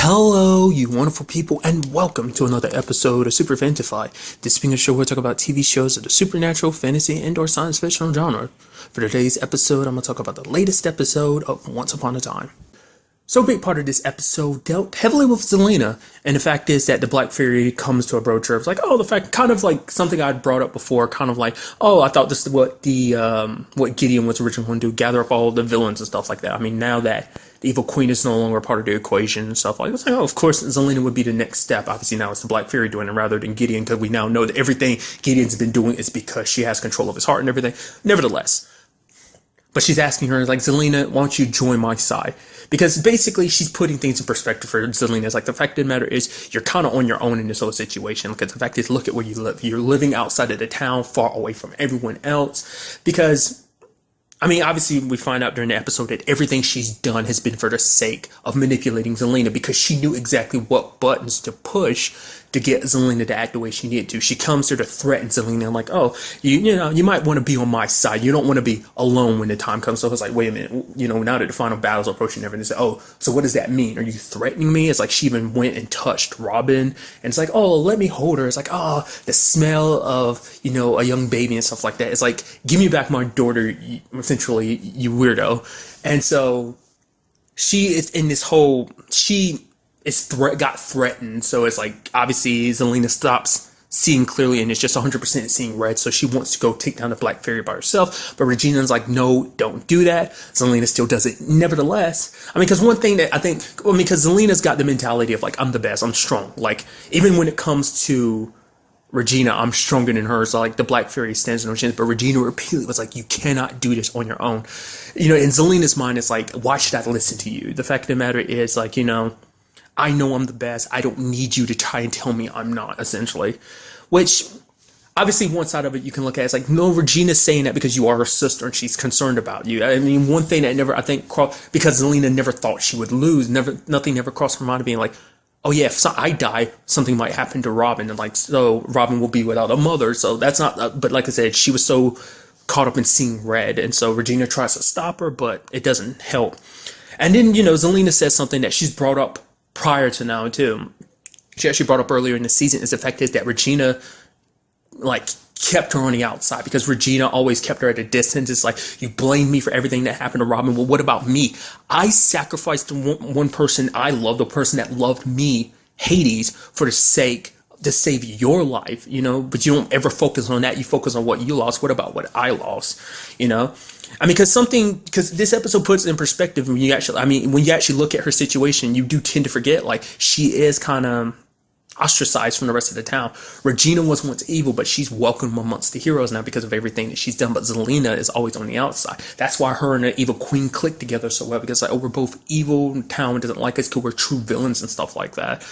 Hello, you wonderful people, and welcome to another episode of Super-Fanta-Fi. This being a show where we talk about TV shows of the supernatural, fantasy, and/or science fiction genre. For today's episode, I'm going to talk about the latest episode of Once Upon a Time. So a big part of this episode dealt heavily with Zelena, and the fact is that the Black Fairy comes to approach her. It's like, oh, the fact, kind of like something I'd brought up before, kind of like, oh, I thought this is what what Gideon was originally going to do, gather up all the villains and stuff like that. I mean, now that the Evil Queen is no longer part of the equation and stuff like that, it's like, oh, of course, Zelena would be the next step. Obviously, now it's the Black Fairy doing it rather than Gideon, because we now know that everything Gideon's been doing is because she has control of his heart and everything. Nevertheless, but she's asking her, like, Zelena, why don't you join my side? Because basically, she's putting things in perspective for Zelena. It's like, the fact of the matter is, you're kind of on your own in this whole situation. Because the fact is, look at where you live. You're living outside of the town, far away from everyone else. Because, I mean, obviously, we find out during the episode that everything she's done has been for the sake of manipulating Zelena. Because she knew exactly what buttons to push to get Zelena to act the way she needed to. She comes there to threaten Zelena, like, oh, you might want to be on my side. You don't want to be alone when the time comes. So it's like, wait a minute, now that the final battle's approaching and everything, it's like, oh, so what does that mean? Are you threatening me? It's like she even went and touched Robin, and it's like, oh, let me hold her. It's like, oh, the smell of, a young baby and stuff like that. It's like, give me back my daughter, essentially, you weirdo. And so she is in this whole, got threatened, so it's like, obviously, Zelena stops seeing clearly and it's just 100% seeing red, so she wants to go take down the Black Fairy by herself, but Regina's like, no, don't do that. Zelena still does it nevertheless. I mean, because one thing that I think, because Zelena's got the mentality of, like, I'm the best, I'm strong. Like, even when it comes to Regina, I'm stronger than her, so, like, the Black Fairy stands on her chins, but Regina repeatedly was like, you cannot do this on your own. In Zelena's mind, it's like, why should I listen to you? The fact of the matter is, like, I know I'm the best. I don't need you to try and tell me I'm not, essentially. Which, obviously, one side of it you can look at is like, no, Regina's saying that because you are her sister and she's concerned about you. I mean, one thing that I think, because Zelena never thought she would lose, nothing never crossed her mind of being like, oh yeah, if I die, something might happen to Robin, and like, so Robin will be without a mother, so that's not, but like I said, she was so caught up in seeing red, and so Regina tries to stop her, but it doesn't help. And then, Zelena says something that she's brought up prior to now too. She actually brought up earlier in the season, is the fact is that Regina, like, kept her on the outside, because Regina always kept her at a distance. It's like, you blame me for everything that happened to Robin. Well, what about me? I sacrificed one person I loved, the person that loved me, Hades, for the sake to save your life, but you don't ever focus on that. You focus on what you lost. What about what I lost? I mean, because this episode puts it in perspective when you actually look at her situation, you do tend to forget, like, she is kind of ostracized from the rest of the town. Regina was once evil, but she's welcome amongst the heroes now because of everything that she's done. But Zelena is always on the outside. That's why her and the Evil Queen click together so well, because, like, oh, we're both evil, the town doesn't like us because we're true villains and stuff like that.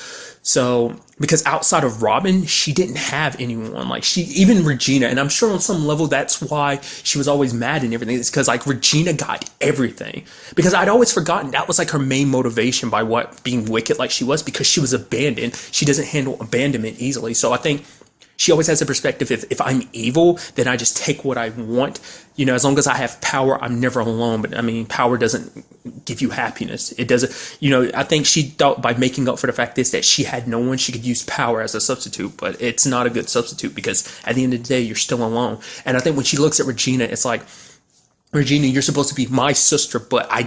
So, because outside of Robin, she didn't have anyone. Like, even Regina, and I'm sure on some level that's why she was always mad and everything. It's because, like, Regina got everything. Because I'd always forgotten that was, like, her main motivation by being wicked like she was, because she was abandoned. She doesn't handle abandonment easily. So I think she always has a perspective, if I'm evil, then I just take what I want. As long as I have power, I'm never alone. But I mean, power doesn't give you happiness. It doesn't, I think she thought by making up for the fact is that she had no one, she could use power as a substitute, but it's not a good substitute, because at the end of the day, you're still alone. And I think when she looks at Regina, it's like, Regina, you're supposed to be my sister, but I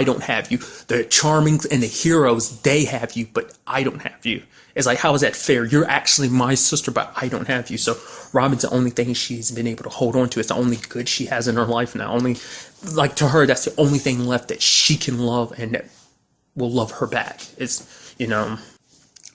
don't have you. The Charmings and the heroes, they have you, but I don't have you. It's like, how is that fair? You're actually my sister, but I don't have you. So Robin's the only thing she's been able to hold on to. It's the only good she has in her life now. Like, to her, that's the only thing left that she can love and that will love her back. It's,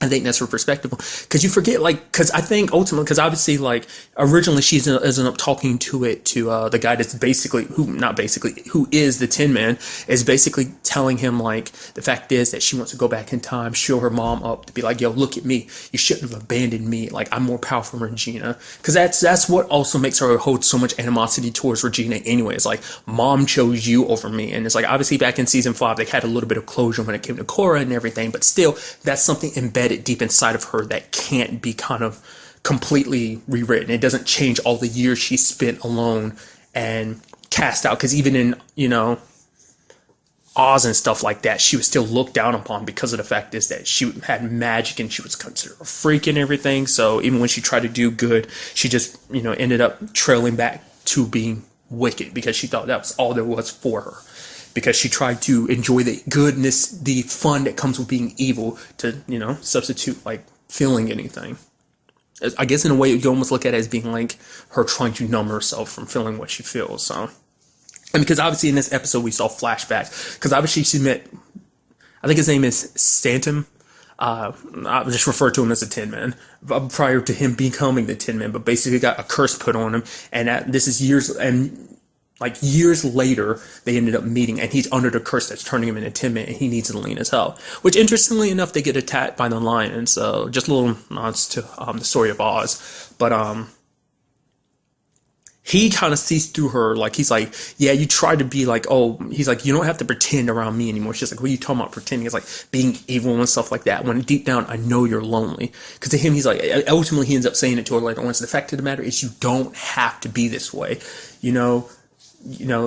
I think that's her perspective. Because you forget, like, because I think ultimately, because obviously, like, originally she ends up talking to the guy that's who is the Tin Man, is basically telling him, like, the fact is that she wants to go back in time, show her mom up, to be like, yo, look at me. You shouldn't have abandoned me. Like, I'm more powerful than Regina. Because that's what also makes her hold so much animosity towards Regina anyway. It's like, mom chose you over me. And it's like, obviously back in season 5, they had a little bit of closure when it came to Korra and everything, but still, that's something embedded deep inside of her that can't be kind of completely rewritten. It doesn't change all the years she spent alone and cast out. Because even in, Oz and stuff like that, she was still looked down upon because of the fact is that she had magic and she was considered a freak and everything. So even when she tried to do good, she just, ended up trailing back to being wicked because she thought that was all there was for her. Because she tried to enjoy the goodness, the fun that comes with being evil to, substitute like feeling anything. I guess in a way you almost look at it as being like her trying to numb herself from feeling what she feels. So. And because obviously in this episode we saw flashbacks, because obviously she met, I think his name is Stanton. I just refer to him as a Tin Man prior to him becoming the Tin Man, but basically got a curse put on him, and this is years later they ended up meeting, and he's under the curse that's turning him into Tin Man, and he needs Zelina's help. Which interestingly enough, they get attacked by the lion, so just a little nods to the story of Oz, but he kind of sees through her, like, he's like, yeah, you try to be like, oh, he's like, you don't have to pretend around me anymore. She's like, what are you talking about pretending? It's like being evil and stuff like that, when deep down, I know you're lonely. Because to him, he's like, ultimately, he ends up saying it to her later on, the fact of the matter is you don't have to be this way,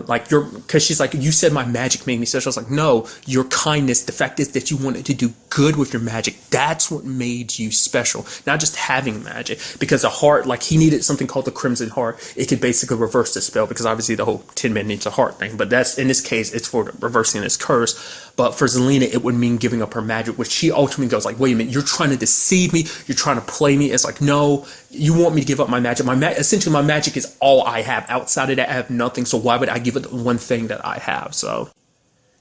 like because she's like, you said my magic made me special. I was like, no, your kindness, the fact is that you wanted to do good with your magic, that's what made you special, not just having magic. Because a heart, like, he needed something called the Crimson Heart. It could basically reverse the spell, because obviously the whole Tin Man needs a heart thing, but that's, in this case, it's for reversing this curse. But for Zelina, it would mean giving up her magic, which she ultimately goes like, wait a minute, you're trying to deceive me, you're trying to play me. It's like, no, you want me to give up my magic. Essentially, my magic is all I have. Outside of that, I have nothing, so why would I give it the one thing that I have?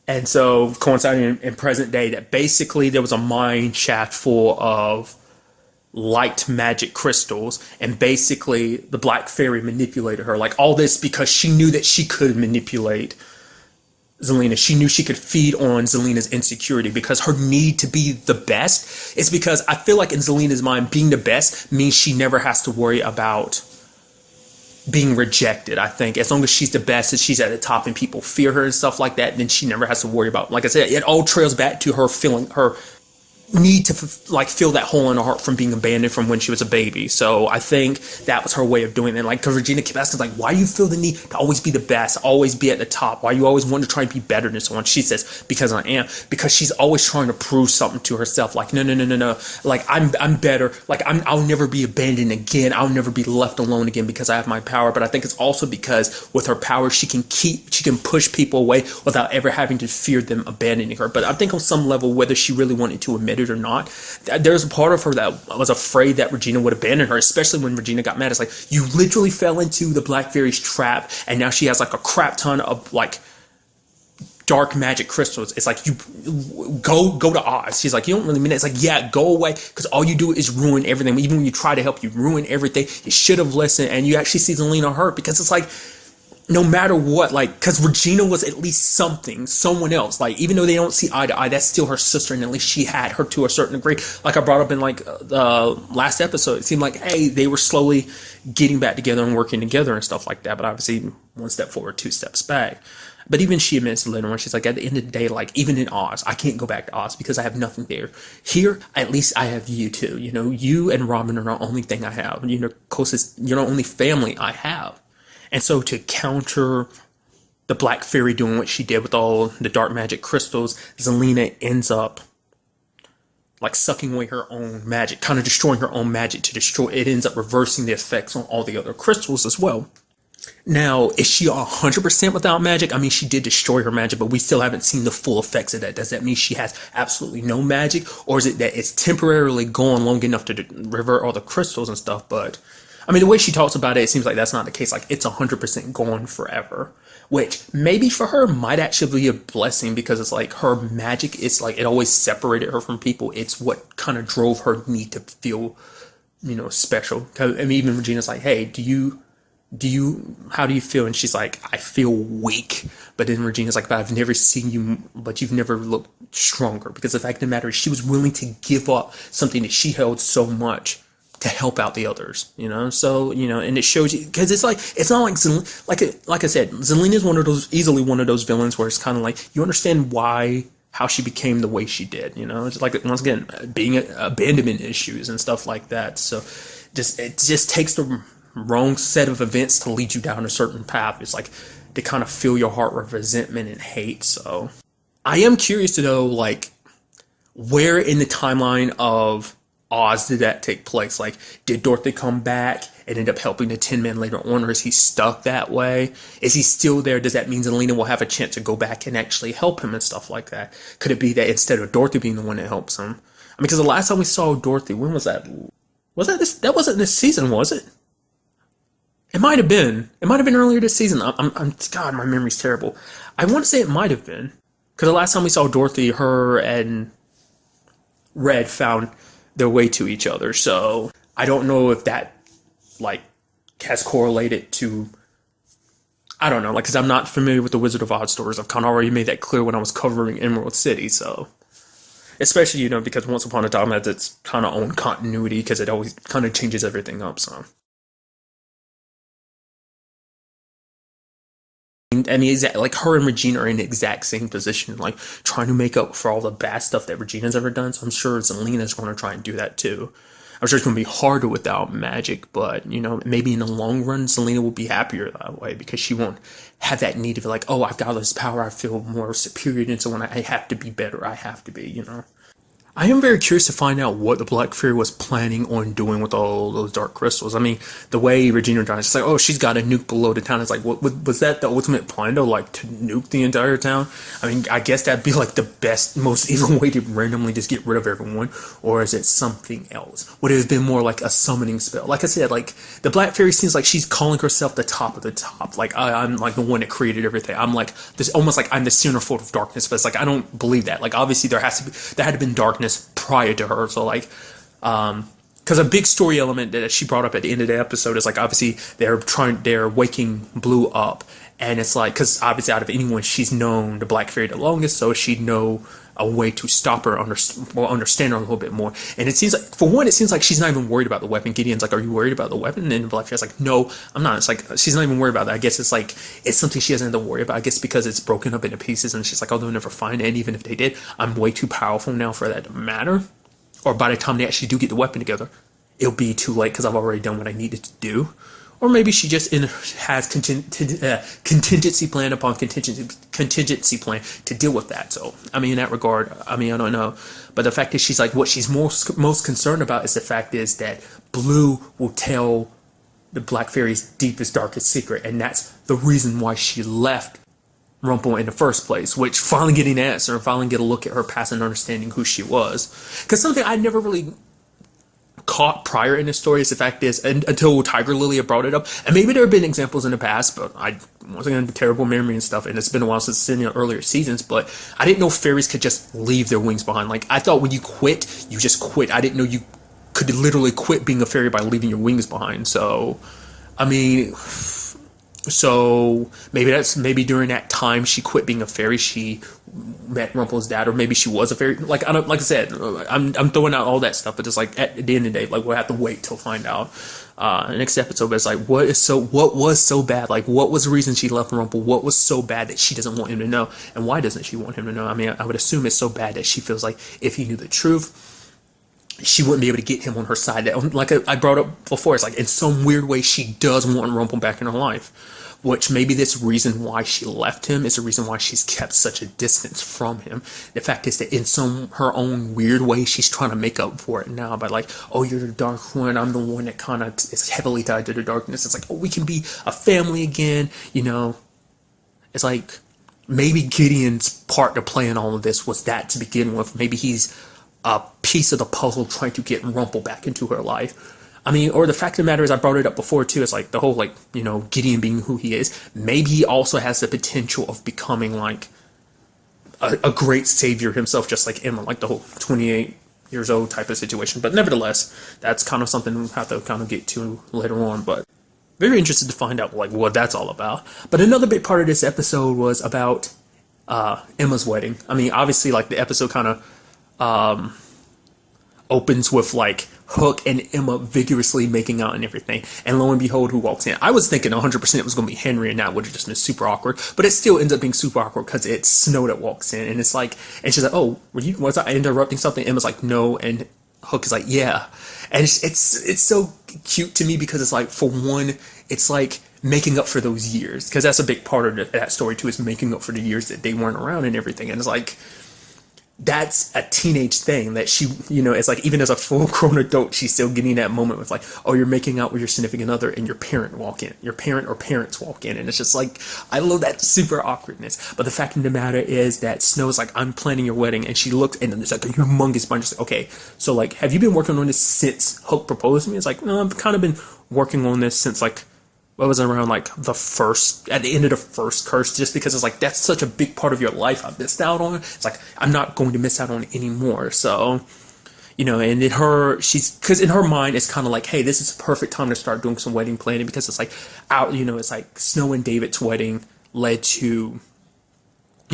And so, coinciding in present day, that basically there was a mine shaft full of light magic crystals, and basically the Black Fairy manipulated her. Like, all this because she knew that she could manipulate Zelina. She knew she could feed on Zelina's insecurity, because her need to be the best is because I feel like in Zelina's mind, being the best means she never has to worry about being rejected. I think as long as she's the best and she's at the top and people fear her and stuff like that, then she never has to worry about, like I said, it all trails back to her feeling, her need to fill that hole in her heart from being abandoned from when she was a baby. So I think that was her way of doing it. Like, because Regina kept asking, like, why do you feel the need to always be the best, always be at the top? Why you always want to try and be better than someone? She says, because I am. Because she's always trying to prove something to herself. Like, no. Like, I'm better. Like, I'll never be abandoned again. I'll never be left alone again because I have my power. But I think it's also because with her power, she can push people away without ever having to fear them abandoning her. But I think on some level, whether she really wanted to admit it or not, there's a part of her that was afraid that Regina would abandon her, especially when Regina got mad. It's like, you literally fell into the Black Fairy's trap, and now she has like a crap ton of like dark magic crystals. It's like, you go to Oz. She's like, you don't really mean it. It's like, yeah, go away, because all you do is ruin everything. Even when you try to help, you ruin everything. You should have listened. And you actually see Zelina hurt, because it's like, no matter what, like, because Regina was at least someone else. Like, even though they don't see eye to eye, that's still her sister, and at least she had her to a certain degree. Like I brought up in like the last episode, it seemed like, hey, they were slowly getting back together and working together and stuff like that. But obviously, one step forward, two steps back. But even she admits later on, she's like, at the end of the day, like, even in Oz, I can't go back to Oz because I have nothing there. Here, at least I have you too. You and Robin are the only thing I have. You're the only family I have. And so to counter the Black Fairy doing what she did with all the dark magic crystals, Zelina ends up like sucking away her own magic, kind of destroying her own magic to destroy. It ends up reversing the effects on all the other crystals as well. Now, is she 100% without magic? I mean, she did destroy her magic, but we still haven't seen the full effects of that. Does that mean she has absolutely no magic? Or is it that it's temporarily gone long enough to revert all the crystals and stuff? But I mean, the way she talks about it, it seems like that's not the case. Like, it's 100% gone forever, which maybe for her might actually be a blessing, because it's like her magic is like, it always separated her from people. It's what kind of drove her need to feel, special. I mean, even Regina's like, hey, how do you feel? And she's like, I feel weak. But then Regina's like, but I've never seen you, but you've never looked stronger. Because the fact of the matter is, she was willing to give up something that she held so much to help out the others, So, and it shows you, because it's like, it's not like like I said, Zelina is easily one of those villains where it's kind of like, you understand how she became the way she did, It's like, once again, being abandonment issues and stuff like that. So it just takes the wrong set of events to lead you down a certain path. It's like, to kind of fill your heart with resentment and hate. So I am curious to know, like, where in the timeline of Oz did that take place? Like, did Dorothy come back and end up helping the Tin Man later on, or is he stuck that way? Is he still there? Does that mean Zelena will have a chance to go back and actually help him and stuff like that? Could it be that instead of Dorothy being the one that helps him? I mean, because the last time we saw Dorothy, when was that? Was that this? That wasn't this season, was it? It might have been. It might have been earlier this season. God, my memory's terrible. I want to say it might have been. Because the last time we saw Dorothy, her and Red found their way to each other. So I don't know if that, like, has correlated to, I don't know, like, because I'm not familiar with the Wizard of Oz stories. I've kind of already made that clear when I was covering Emerald City. So, especially, you know, because Once Upon a Time has its kind of own continuity because it always kind of changes everything up. So. And like her and Regina are in the exact same position, like trying to make up for all the bad stuff that Regina's ever done. So I'm sure Zelina's going to try and do that too. I'm sure it's going to be harder without magic, but you know, maybe in the long run, Zelina will be happier that way because she won't have that need of like, oh, I've got all this power, I feel more superior, and so when I have to be better, I have to be, you know. I am very curious to find out what the Black Fairy was planning on doing with all those dark crystals. I mean, the way Regina dies, it's like, oh, she's got a nuke below the town. It's like, what was that the ultimate plan though? Like to nuke the entire town? I mean, I guess that'd be like the best, most evil way to randomly just get rid of everyone. Or is it something else? Would it have been more like a summoning spell? Like I said, like the Black Fairy seems like she's calling herself the top of the top. Like I'm like the one that created everything. I'm like this, almost like I'm the centerfold of darkness. But it's like I don't believe that. Like obviously there had to been darkness prior to her. So like because a big story element that she brought up at the end of the episode is like obviously they're waking Blue up, and it's like because obviously out of anyone she's known the Black Fairy the longest, so she'd know a way to stop her, understand her a little bit more. And it seems like, for one, it seems like she's not even worried about the weapon. Gideon's like, are you worried about the weapon? And the Black Fairy's like, no, I'm not. It's like, she's not even worried about that. I guess it's like, it's something she doesn't have to worry about. I guess because it's broken up into pieces, and she's like, oh, they'll never find it. And even if they did, I'm way too powerful now for that to matter. Or by the time they actually do get the weapon together, it'll be too late because I've already done what I needed to do. Or maybe she just has contingency plan upon contingency plan to deal with that. So, I mean, in that regard, I mean, I don't know. But the fact is, she's like, what she's most concerned about is the fact is that Blue will tell the Black Fairy's deepest, darkest secret. And that's the reason why she left Rumple in the first place, which finally getting an answer, finally get a look at her past and understanding who she was. Because something I never really caught prior in the story is the fact is, and until Tiger Lily had brought it up, and maybe there have been examples in the past, but I wasn't going to terrible memory and stuff, and it's been a while since seen the earlier seasons, but I didn't know fairies could just leave their wings behind. Like, I thought when you quit, you just quit. I didn't know you could literally quit being a fairy by leaving your wings behind. So, I mean, so maybe during that time she quit being a fairy, she met Rumple's dad, or maybe she was a fairy. Like I said, I'm throwing out all that stuff, but just like at the end of the day, like we'll have to wait till find out next episode. But it's like what was so bad? Like what was the reason she left Rumple? What was so bad that she doesn't want him to know? And why doesn't she want him to know? I mean, I would assume it's so bad that she feels like if he knew the truth, she wouldn't be able to get him on her side. That, like I brought up before, it's like in some weird way she does want Rumple back in her life. Which maybe this reason why she left him is the reason why she's kept such a distance from him. The fact is that in her own weird way, she's trying to make up for it now by like, oh, you're the dark one, I'm the one that kind of is heavily tied to the darkness. It's like, oh, we can be a family again, you know. It's like, maybe Gideon's part to play in all of this was that to begin with. Maybe he's a piece of the puzzle trying to get Rumple back into her life. I mean, or the fact of the matter is, I brought it up before too, it's like the whole, like, you know, Gideon being who he is. Maybe he also has the potential of becoming like a great savior himself, just like Emma, like the whole 28 years old type of situation. But nevertheless, that's kind of something we'll have to kind of get to later on. But very interested to find out like what that's all about. But another big part of this episode was about Emma's wedding. I mean, obviously, like the episode kind of opens with like Hook and Emma vigorously making out and everything, and lo and behold, who walks in? I was thinking 100% it was going to be Henry, and that would have just been super awkward, but it still ends up being super awkward because it's Snow that walks in, and it's like, and she's like, oh, was I interrupting something? Emma's like, no, and Hook is like, yeah, and it's so cute to me because it's like, for one, it's like making up for those years, because that's a big part of that story too, is making up for the years that they weren't around and everything. And it's like, that's a teenage thing that she, it's like, even as a full grown adult, she's still getting that moment with like, oh, you're making out with your significant other and your parent or parents walk in. And it's just like, I love that super awkwardness. But the fact of the matter is that Snow's like, I'm planning your wedding. And she looked, and then there's like a humongous bunch. Like, okay, so like, have you been working on this since Hook proposed to me? It's like, no, I've kind of been working on this since like, what was it, around like at the end of the first curse, just because it's like, that's such a big part of your life I missed out on. It's like, I'm not going to miss out on it anymore. So, and because in her mind, it's kind of like, hey, this is the perfect time to start doing some wedding planning, because it's like it's like Snow and David's wedding led to,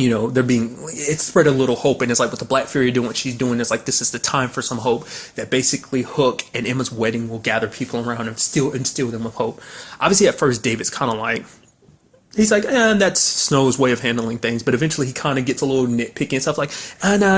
it spread a little hope. And it's like, with the Black Fairy doing what she's doing, it's like, this is the time for some hope, that basically Hook and Emma's wedding will gather people around and still instill them with hope. Obviously, at first, David's kind of like, he's like, that's Snow's way of handling things. But eventually, he kind of gets a little nitpicky and stuff like,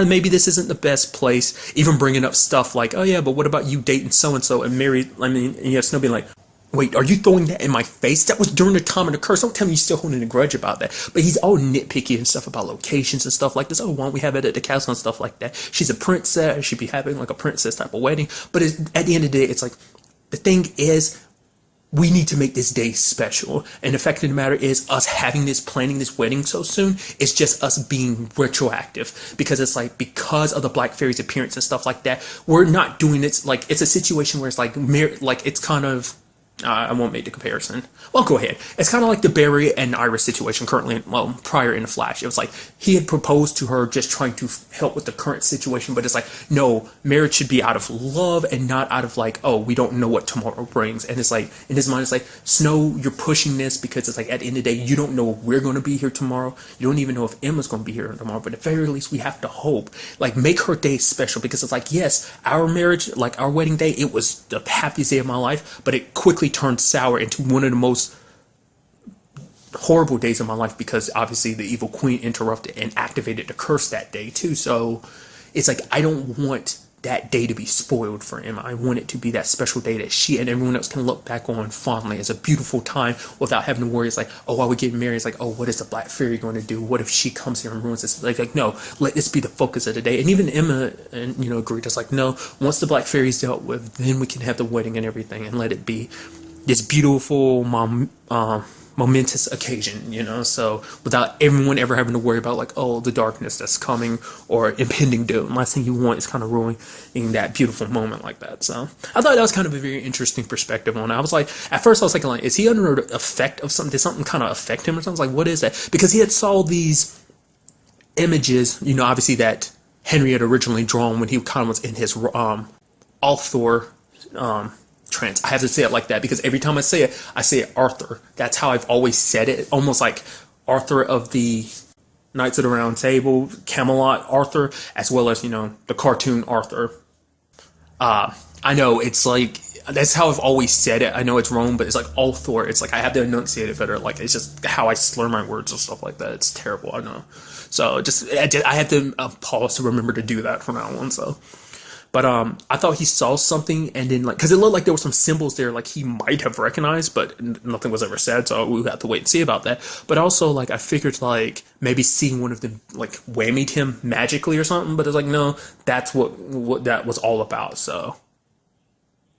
maybe this isn't the best place. Even bringing up stuff like, oh yeah, but what about you dating so-and-so? And Snow being like, wait, are you throwing that in my face? That was during the time of the curse. Don't tell me you're still holding a grudge about that. But he's all nitpicky and stuff about locations and stuff like this. Oh, why don't we have it at the castle and stuff like that? She's a princess. She'd be having like a princess type of wedding. But at the end of the day, it's like, the thing is, we need to make this day special. And the fact of the matter is, us planning this wedding so soon, it's just us being retroactive. Because it's like, because of the Black Fairy's appearance and stuff like that, we're not doing it. Like, it's a situation where it's like, it's kind of, I won't make the comparison. Well, go ahead. It's kind of like the Barry and Iris situation prior in the Flash. It was like, he had proposed to her just trying to help with the current situation, but it's like, no, marriage should be out of love and not out of like, oh, we don't know what tomorrow brings. And it's like, in his mind, it's like, Snow, you're pushing this because it's like, at the end of the day, you don't know if we're going to be here tomorrow. You don't even know if Emma's going to be here tomorrow, but at the very least, we have to hope. Like, make her day special, because it's like, yes, our marriage, like our wedding day, it was the happiest day of my life, but it quickly turned sour into one of the most horrible days of my life, because obviously the evil queen interrupted and activated the curse that day too. So it's like, I don't want that day to be spoiled for Emma. I want it to be that special day that she and everyone else can look back on fondly as a beautiful time, without having to worry. It's like, oh, while we get married, it's like, oh, what is the Black Fairy going to do? What if she comes here and ruins this? Like no, let this be the focus of the day. And even Emma and agreed. It's like, no, once the Black Fairy's dealt with, then we can have the wedding and everything, and let it be this beautiful momentous occasion, so without everyone ever having to worry about like, oh, the darkness that's coming or impending doom. Last thing you want is kind of ruining that beautiful moment like that. So I thought that was kind of a very interesting perspective on it. I was like, at first I was like, is he under the effect of something? Did something kind of affect him or something? I was like, what is that? Because he had saw these images, obviously that Henry had originally drawn when he kind of was in his Althor trance. I have to say it like that, because every time I say it Arthur. That's how I've always said it. Almost like Arthur of the Knights of the Round Table, Camelot Arthur, as well as, the cartoon Arthur. I know it's like, that's how I've always said it. I know it's wrong, but it's like Althor. It's like, I have to enunciate it better. Like, it's just how I slur my words and stuff like that. It's terrible, I know. So I had to pause to remember to do that from now on, so. But I thought he saw something, and then because it looked like there were some symbols there like he might have recognized, but nothing was ever said, so we'll have to wait and see about that. But also I figured maybe seeing one of them whammied him magically or something, but it's like, no, that's what that was all about. So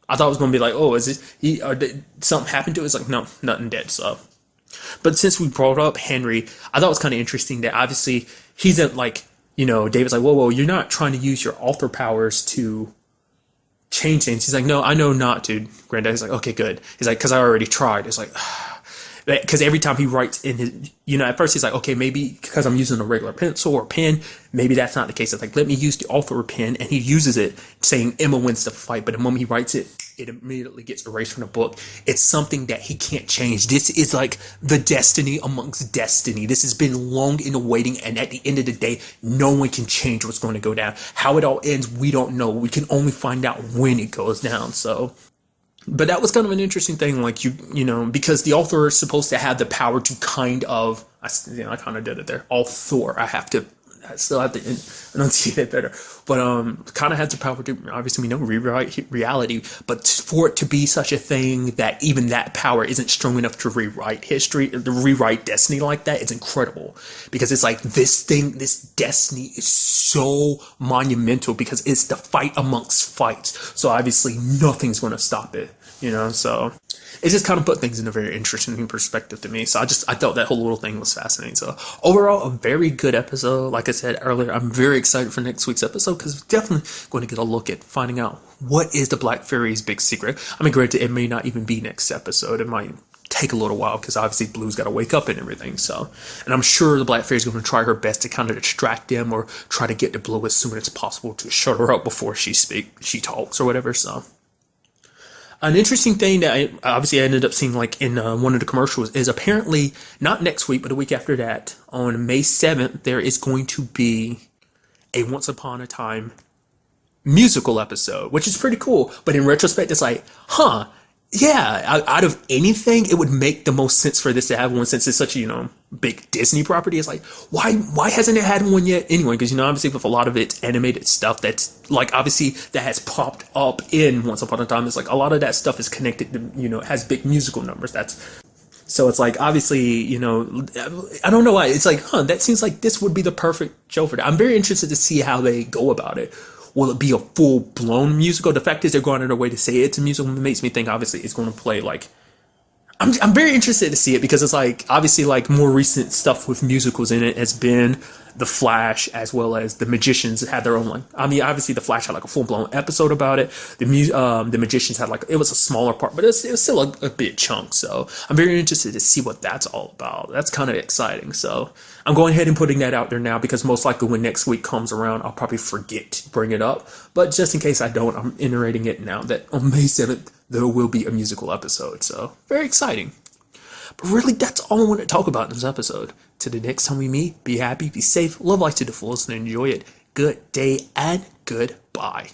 I thought it was gonna be like, oh, is it did something happen to it? It's like, no, nothing did. So, but since we brought up Henry, I thought it was kind of interesting that obviously he's at David's like, whoa, you're not trying to use your alter powers to change things. He's like, no, I know not to, Granddad's like, okay, good. He's like, because I already tried. It's like, because every time he writes in his, at first he's like, okay, maybe because I'm using a regular pencil or pen, maybe that's not the case. It's like, let me use the author pen, and he uses it saying Emma wins the fight, but the moment he writes it, it immediately gets erased from the book. It's something that he can't change. This is like the destiny amongst destiny. This has been long in the waiting, and at the end of the day, no one can change what's going to go down. How it all ends, we don't know. We can only find out when it goes down. So, but that was kind of an interesting thing, because the author is supposed to have the power to kind of, I kind of did it there, author. I have to I still have to enunciate it better. But kind of has the power to, obviously we know, rewrite reality. But for it to be such a thing that even that power isn't strong enough to rewrite history, to rewrite destiny like that, it's incredible. Because it's like this thing, this destiny is so monumental because it's the fight amongst fights. So obviously nothing's going to stop it, you know. So it just kind of put things in a very interesting perspective to me. So I thought that whole little thing was fascinating. So overall, a very good episode. Like I said earlier, I'm very excited for next week's episode because we're definitely going to get a look at finding out what is the Black Fairy's big secret. I mean, granted, it may not even be next episode. It might take a little while because obviously Blue's got to wake up and everything. So, and I'm sure the Black Fairy's going to try her best to kind of distract him or try to get to Blue as soon as possible to shut her up before she talks or whatever. So. An interesting thing that I ended up seeing like in one of the commercials is apparently not next week, but a week after that, on May 7th, there is going to be a Once Upon a Time musical episode, which is pretty cool. But in retrospect, it's like, yeah, out of anything, it would make the most sense for this to have one since it's such a, big Disney property. It's like, why hasn't it had one yet anyway? Because, obviously with a lot of its animated stuff that's like, obviously that has popped up in Once Upon a Time, it's like a lot of that stuff is connected to, has big musical numbers. So it's like, obviously, I don't know why. It's like, that seems like this would be the perfect show for that. I'm very interested to see how they go about it. Will it be a full-blown musical? The fact is they're going out of their way to say it's a musical makes me think, obviously, it's going to play, like... I'm very interested to see it because it's, like, obviously, like, more recent stuff with musicals in it has been The Flash as well as The Magicians had their own, like... I mean, obviously, The Flash had, like, a full-blown episode about it. The Magicians had, like... It was a smaller part, but it was still a big chunk, so... I'm very interested to see what that's all about. That's kind of exciting, so... I'm going ahead and putting that out there now because most likely when next week comes around, I'll probably forget to bring it up. But just in case I don't, I'm iterating it now that on May 7th, there will be a musical episode. So, very exciting. But really, that's all I want to talk about in this episode. Till the next time we meet, be happy, be safe, love life to the fullest, and enjoy it. Good day and goodbye.